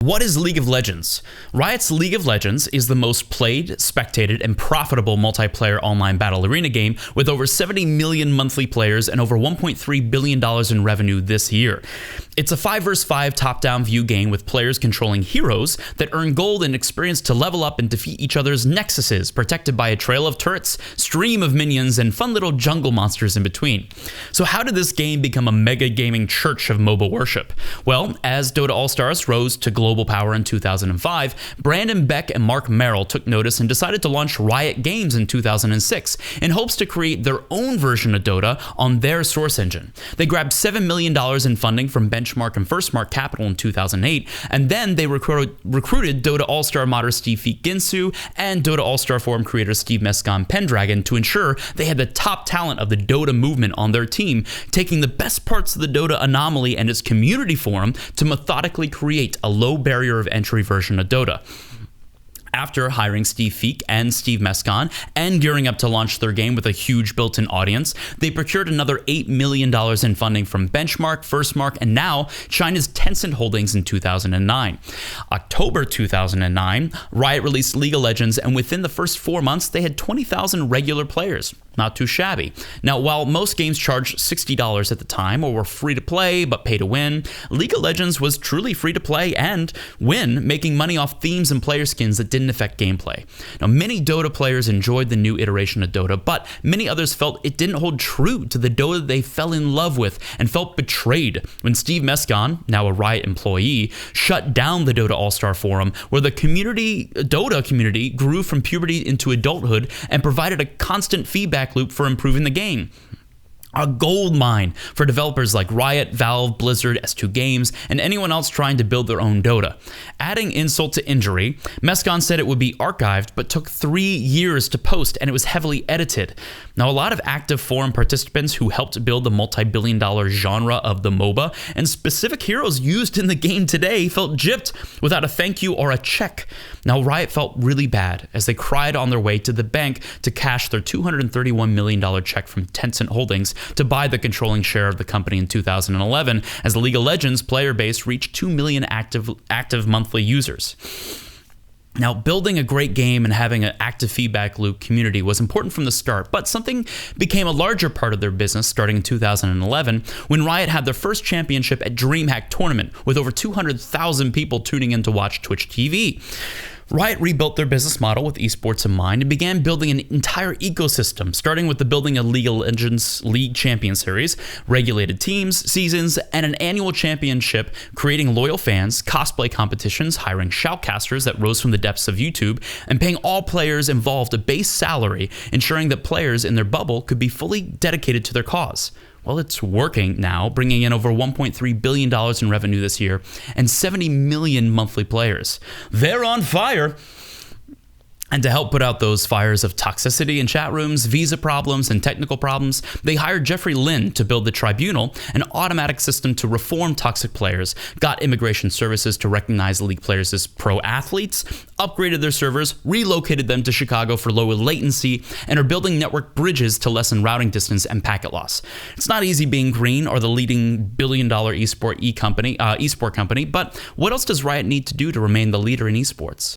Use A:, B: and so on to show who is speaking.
A: What is League of Legends? Riot's League of Legends is the most played, spectated, and profitable multiplayer online battle arena game with over 70 million monthly players and over $1.3 billion in revenue this year. It's a 5 vs 5 top-down view game with players controlling heroes that earn gold and experience to level up and defeat each other's nexuses, protected by a trail of turrets, stream of minions, and fun little jungle monsters in between. So how did this game become a mega gaming church of MOBA worship? Well, as Dota All-Stars rose to global power in 2005, Brandon Beck and Mark Merrill took notice and decided to launch Riot Games in 2006 in hopes to create their own version of Dota on their source engine. They grabbed $7 million in funding from Benchmark and First Mark Capital in 2008, and then they recruited Dota All-Star modder Steve Feet Ginsu and Dota All-Star Forum creator Steve Mescon Pendragon to ensure they had the top talent of the Dota movement on their team, taking the best parts of the Dota anomaly and its community forum to methodically create a low barrier of entry version of Dota. After hiring Steve Feek and Steve Mescon and gearing up to launch their game with a huge built-in audience, they procured another $8 million in funding from Benchmark, Firstmark, and now China's Tencent Holdings in 2009. October 2009, Riot released League of Legends, and within the first 4 months, they had 20,000 regular players. Not too shabby. Now, while most games charged $60 at the time or were free to play but pay to win, League of Legends was truly free to play and win, making money off themes and player skins that didn't affect gameplay. Now, many Dota players enjoyed the new iteration of Dota, but many others felt it didn't hold true to the Dota they fell in love with and felt betrayed when Steve Mescon, now a Riot employee, shut down the Dota All-Star Forum, where the Dota community grew from puberty into adulthood and provided a constant feedback loop for improving the game. A gold mine for developers like Riot, Valve, Blizzard, S2 Games, and anyone else trying to build their own Dota. Adding insult to injury, Mescon said it would be archived, but took 3 years to post, and it was heavily edited. Now, a lot of active forum participants who helped build the multi-billion-dollar genre of the MOBA and specific heroes used in the game today felt gypped without a thank you or a check. Now, Riot felt really bad as they cried on their way to the bank to cash their $231 million check from Tencent Holdings to buy the controlling share of the company in 2011, as League of Legends player base reached 2 million active monthly users. Now, building a great game and having an active feedback loop community was important from the start, but something became a larger part of their business starting in 2011 when Riot had their first championship at DreamHack Tournament with over 200,000 people tuning in to watch Twitch TV. Riot rebuilt their business model with esports in mind and began building an entire ecosystem, starting with the building of League of Legends League Champion Series, regulated teams, seasons, and an annual championship, creating loyal fans, cosplay competitions, hiring shoutcasters that rose from the depths of YouTube, and paying all players involved a base salary, ensuring that players in their bubble could be fully dedicated to their cause. Well, it's working now, bringing in over $1.3 billion in revenue this year and 70 million monthly players. They're on fire! And to help put out those fires of toxicity in chat rooms, visa problems, and technical problems, they hired Jeffrey Lynn to build the Tribunal, an automatic system to reform toxic players, got immigration services to recognize league players as pro athletes, upgraded their servers, relocated them to Chicago for lower latency, and are building network bridges to lessen routing distance and packet loss. It's not easy being green or the leading billion-dollar esport company, but what else does Riot need to do to remain the leader in esports?